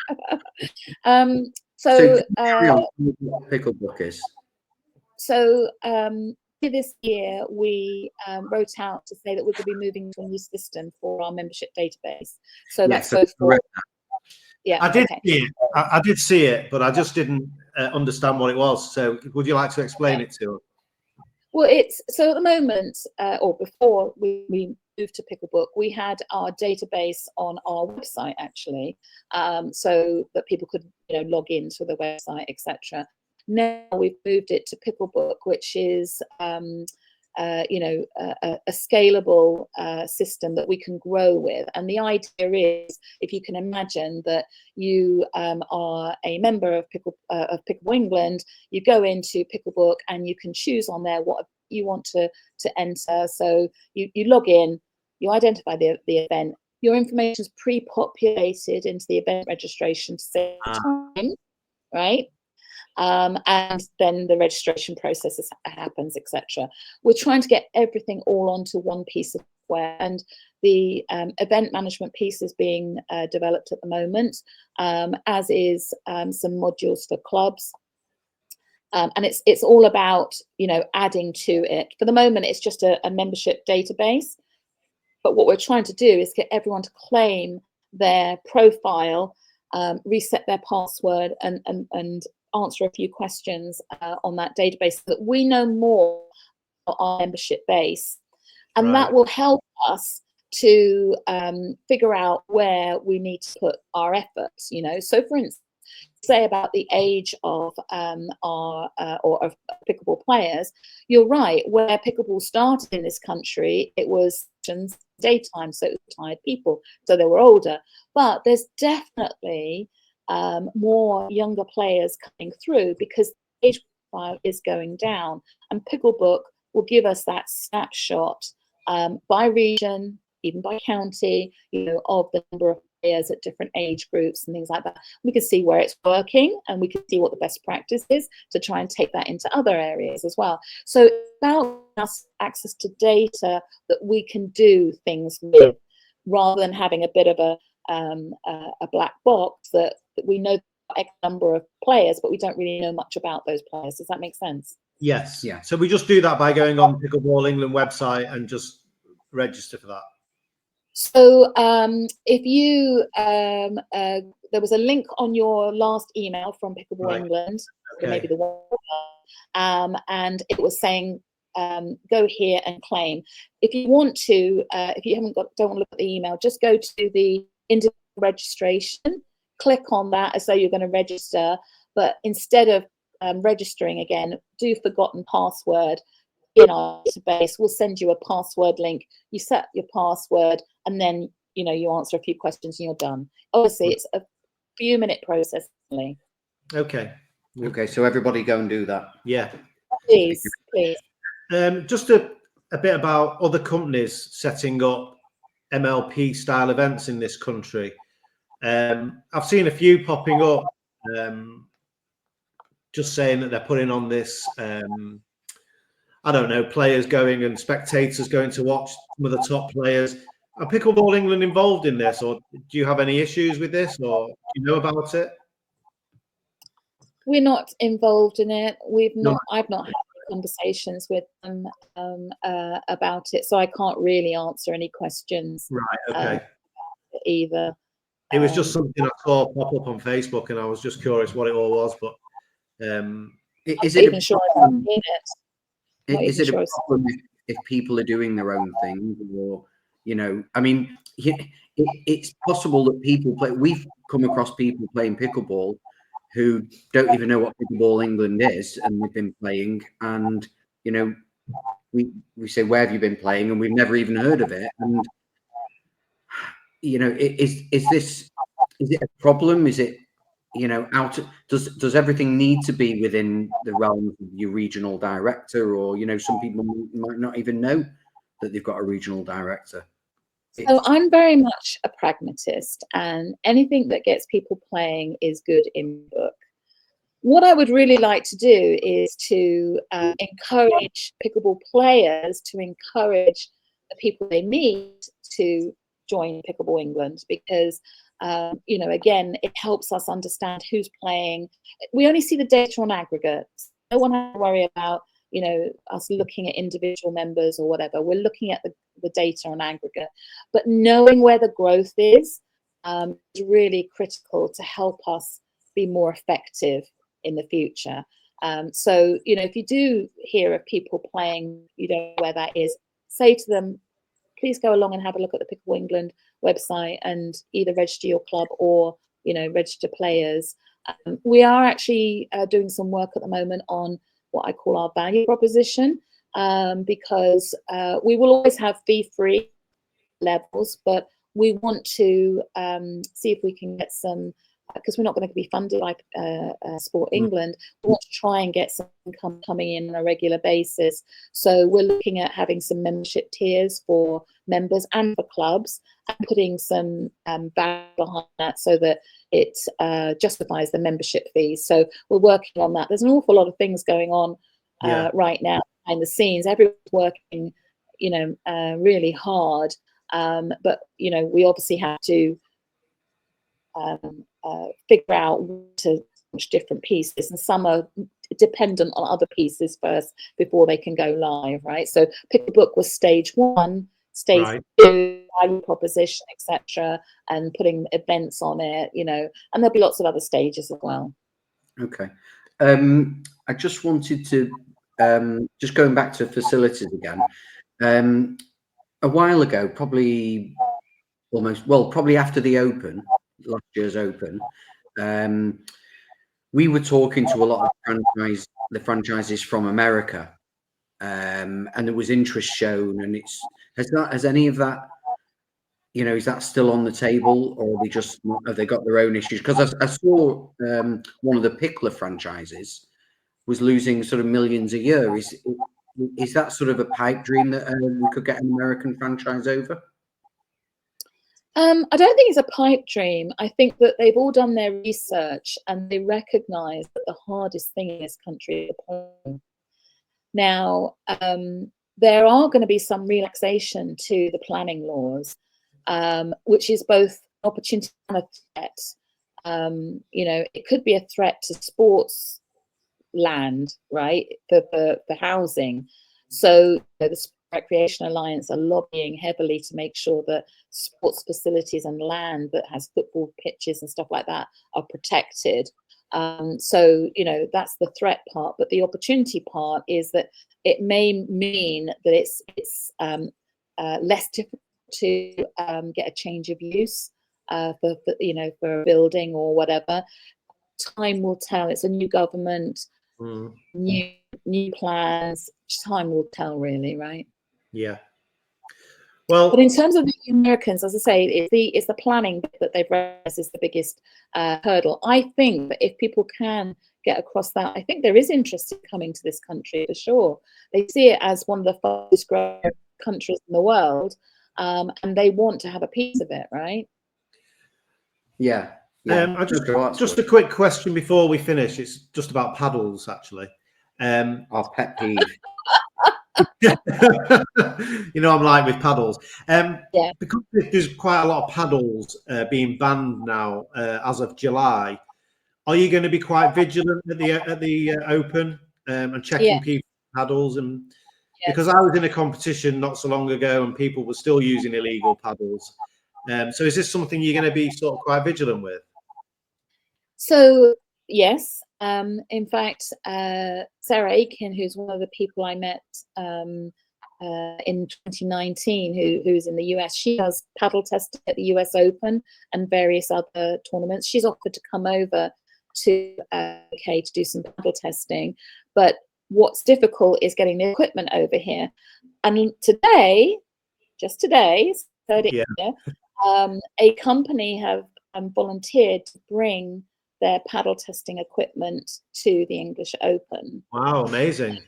So Picklebook is. So this year we wrote out to say that we're going to be moving to a new system for our membership database. So that's both for. Yeah, I did see it. I did see it, but I just didn't understand what it was. So, would you like to explain it to us? Well, it's so at the moment, or before we moved to Picklebook, we had our database on our website actually, so that people could log into the website, etc. Now we've moved it to Picklebook, which is a scalable system that we can grow with. And the idea is, if you can imagine that you are a member of Pickleball England, you go into Picklebook and you can choose on there what you want to enter. So you log in, you identify the event, your information is pre-populated into the event registration to save time, right? And then the registration process happens, etc. We're trying to get everything all onto one piece of software, and the event management piece is being developed at the moment, as is some modules for clubs. And it's all about adding to it. For the moment, it's just a membership database. But what we're trying to do is get everyone to claim their profile, reset their password, and answer a few questions on that database so that we know more about our membership base. And that will help us to figure out where we need to put our efforts. So for instance, say about the age of our of pickleball players, you're right, where pickleball started in this country, it was daytime, so it was tired people, so they were older. But there's definitely more younger players coming through because the age profile is going down, and Picklebook will give us that snapshot by region, even by county, of the number of players at different age groups and things like that. We can see where it's working, and we can see what the best practice is to try and take that into other areas as well. So it's about us access to data that we can do things with, rather than having a bit of a black box that we know X number of players, but we don't really know much about those players. Does that make sense? Yes. Yeah. So we just do that by going on Pickleball England website and just register for that. So if you there was a link on your last email from Pickleball England, or maybe the one, and it was saying go here and claim. If you want to, if you don't want to look at the email, just go to the individual registration, click on that as though you're going to register, but instead of registering again, do forgotten password in our database. We'll send you a password link. You set your password, and then you answer a few questions and you're done. Obviously, it's a few-minute process. Okay. So everybody go and do that. Yeah. Please. Just a bit about other companies setting up MLP style events in this country. I've seen a few popping up, just saying that they're putting on this, I don't know, players going and spectators going to watch some of the top players. Are Pickleball England involved in this, or do you have any issues with this, or do you know about it? We're not involved in it. I've not had conversations with them about it, so I can't really answer any questions. Right. Okay. Either. It was just something I saw pop up on Facebook, and I was just curious what it all was. But is it a problem? Is it a problem if people are doing their own thing, or I mean, it's possible that people play. We've come across people playing pickleball who don't even know what Pickleball England is, and they've been playing, and we say, where have you been playing, and we've never even heard of it. And is it a problem? Is it does everything need to be within the realm of your regional director, or some people might not even know that they've got a regional director? So I'm very much a pragmatist, and anything that gets people playing is good in book. What I would really like to do is to encourage pickleball players to encourage the people they meet to join Pickleball England, because you know, again, it helps us understand who's playing. We only see the data on aggregates. No one has to worry about, you know, us looking at individual members or whatever. We're looking at the data on aggregate, but knowing where the growth is really critical to help us be more effective in the future. So, you know, if you do hear of people playing, you don't know where that is, say to them, please go along and have a look at the Pickleball England website and either register your club or, you know, register players. We are actually doing some work at the moment on what I call our value proposition, because we will always have fee-free levels, but we want to see if we can get some, because we're not going to be funded by Sport England, we want to try and get some income coming in on a regular basis. So we're looking at having some membership tiers for members and for clubs, and putting some value behind that so that it justifies the membership fees. So we're working on that. There's an awful lot of things going on right now behind the scenes. Everyone's working, you know, really hard. But, you know, we obviously have to figure out to launch different pieces, and some are dependent on other pieces first before they can go live, right? So Picklebook was stage 1, stage 2, value proposition, etc., and putting events on it, you know, and there'll be lots of other stages as well. Okay. I just wanted to, just going back to facilities again, a while ago, probably after the Open, last year's Open, we were talking to a lot of the franchises from America, and there was interest shown, and has any of that, you know, is that still on the table, or have they got their own issues? Because I saw one of the Pickler franchises was losing sort of millions a year. Is that sort of a pipe dream that we could get an American franchise over? I don't think it's a pipe dream. I think that they've all done their research and they recognise that the hardest thing in this country is playing. Now, there are going to be some relaxation to the planning laws, which is both an opportunity and a threat. You know, it could be a threat to sports land, right, for housing. So you know, the Recreation Alliance are lobbying heavily to make sure that sports facilities and land that has football pitches and stuff like that are protected. So, you know, that's the threat part, but the opportunity part is that it may mean that it's less difficult to get a change of use for, you know, for a building or whatever. Time will tell. It's a new government, new plans. Time will tell, really, right? Yeah. Well, but in terms of the Americans, as I say, it's the planning that they've realized is the biggest hurdle. I think that if people can get across that, I think there is interest in coming to this country for sure. They see it as one of the fastest growing countries in the world, and they want to have a piece of it, right? Yeah. Just a quick question before we finish. It's just about paddles, actually. Our pet peeve. You know, I'm like with paddles. Yeah. Because there's quite a lot of paddles being banned now as of July. Are you going to be quite vigilant at the Open and checking people's paddles? And because I was in a competition not so long ago and people were still using illegal paddles. So is this something you're going to be sort of quite vigilant with? So yes, in fact, Sarah Aiken, who's one of the people I met in 2019, who's in the US, she does paddle testing at the US Open and various other tournaments. She's offered to come over to UK to do some paddle testing, but what's difficult is getting the equipment over here. And today, just today, a company have volunteered to bring their paddle testing equipment to the English Open. Wow, amazing.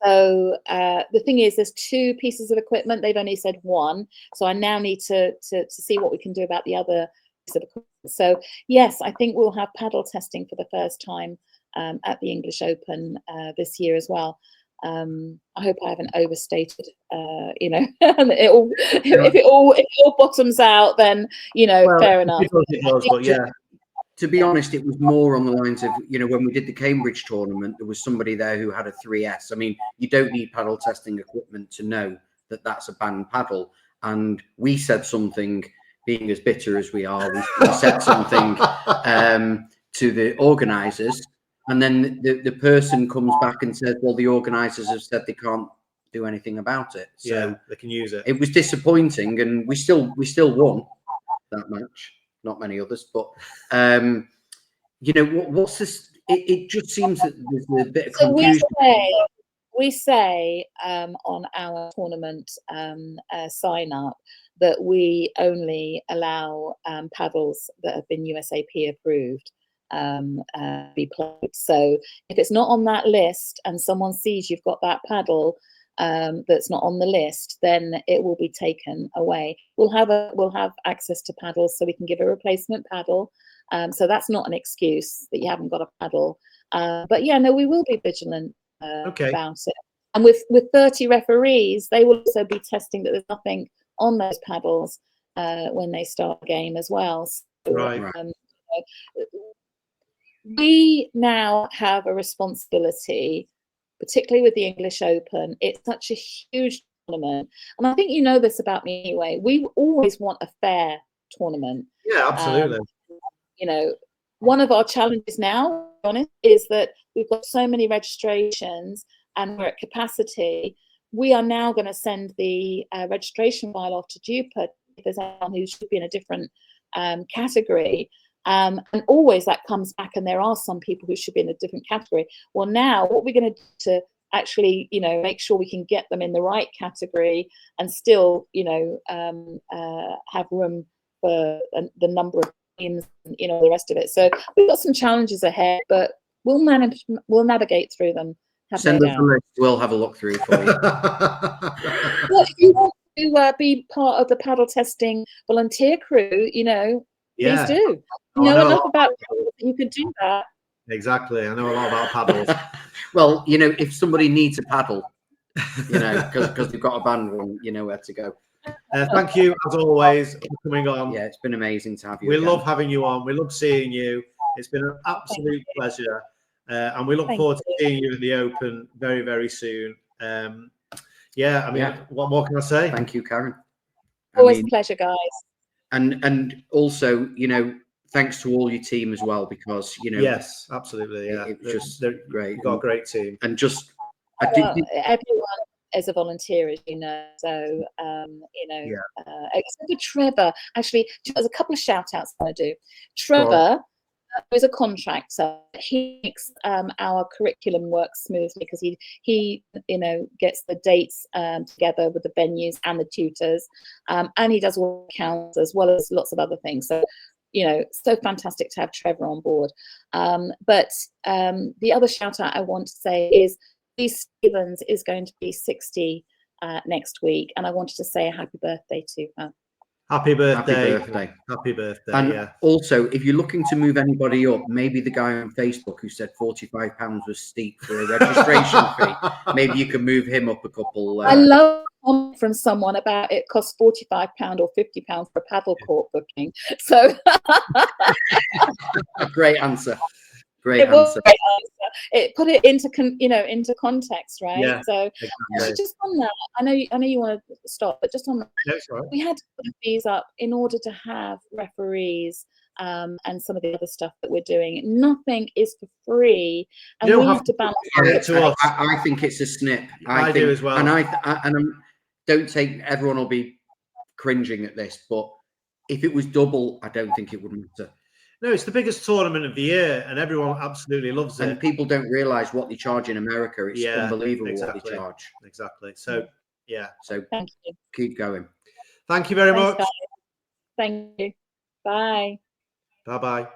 So the thing is, there's 2 pieces of equipment. They've only said 1. So I now need to see what we can do about the other piece of equipment. So yes, I think we'll have paddle testing for the first time at the English Open this year as well. I hope I haven't overstated, you know, if it all bottoms out, then, you know, well, fair enough. But yeah. To be honest, it was more on the lines of, you know, when we did the Cambridge tournament, there was somebody there who had a 3S. I mean, you don't need paddle testing equipment to know that that's a banned paddle. And we said something, being as bitter as we are, we said something to the organisers. And then the person comes back and says, well, the organisers have said they can't do anything about it. So yeah, they can use it. It was disappointing, and we still won that match. Not many others, but you know, what's this? It just seems that there's a bit of confusion. We say on our tournament sign up that we only allow paddles that have been USAP approved be played. So if it's not on that list and someone sees you've got that paddle that's not on the list, then it will be taken away. We'll have access to paddles, so we can give a replacement paddle. So that's not an excuse that you haven't got a paddle. But yeah, no, we will be vigilant about it. And with 30 referees, they will also be testing that there's nothing on those paddles when they start the game as well. So, right. We now have a responsibility, particularly with the English Open. It's such a huge tournament, and I think you know this about me anyway. We always want a fair tournament. Yeah, absolutely. You know, one of our challenges now, to be honest, is that we've got so many registrations and we're at capacity. We are now going to send the registration file off to DUPA if there's anyone who should be in a different category. And always that comes back, and there are some people who should be in a different category. Well, now what we're going to do to actually, you know, make sure we can get them in the right category and still, you know, have room for the number of teams, and, you know, the rest of it. So we've got some challenges ahead, but we'll navigate through them. Send us a list. We'll have a look through for you. Well, if you want to be part of the paddle testing volunteer crew, you know, please do. You know enough about paddles that you could do that. Exactly. I know a lot about paddles. Well, you know, if somebody needs a paddle, you know, because they've got a band one, you know where to go. Thank you, as always, for coming on. Yeah, it's been amazing to have you. We love having you on. We love seeing you. It's been an absolute pleasure. And we look forward to seeing you at the Open very, very soon. Yeah, I mean, what more can I say? Thank you, Karen. Always a pleasure, guys. And also, you know, thanks to all your team as well, because, you know, yes, absolutely, yeah, it was just great. You've got a great team, and just everyone is a volunteer, as you know. So you know, except for Trevor. Actually, there's a couple of shout outs I want to do. Trevor, who is a contractor, he makes our curriculum work smoothly because he you know, gets the dates together with the venues and the tutors, and he does all accounts as well as lots of other things. So, you know, so fantastic to have Trevor on board. But the other shout out I want to say is Lee Stevens is going to be 60 next week, and I wanted to say a happy birthday to her. Happy birthday. Happy birthday. Happy birthday. And also, if you're looking to move anybody up, maybe the guy on Facebook who said £45 was steep for a registration fee, maybe you can move him up a couple. I love a comment from someone about it costs £45 or £50 for a paddle court booking. So great answer. Great answer. It put it into into context, right? Yeah, so exactly. Just on that, I know you want to stop, but just on that, we had to put these up in order to have referees and some of the other stuff that we're doing. Nothing is for free, and we have to balance it. I think it's a snip. I do as well. And don't take, everyone will be cringing at this, but if it was double, I don't think it would matter. No, it's the biggest tournament of the year, and everyone absolutely loves it. And people don't realise what they charge in America. It's unbelievable what they charge. Exactly. So, So thank you. Keep going. Thank you very much. Guys. Thank you. Bye. Bye-bye.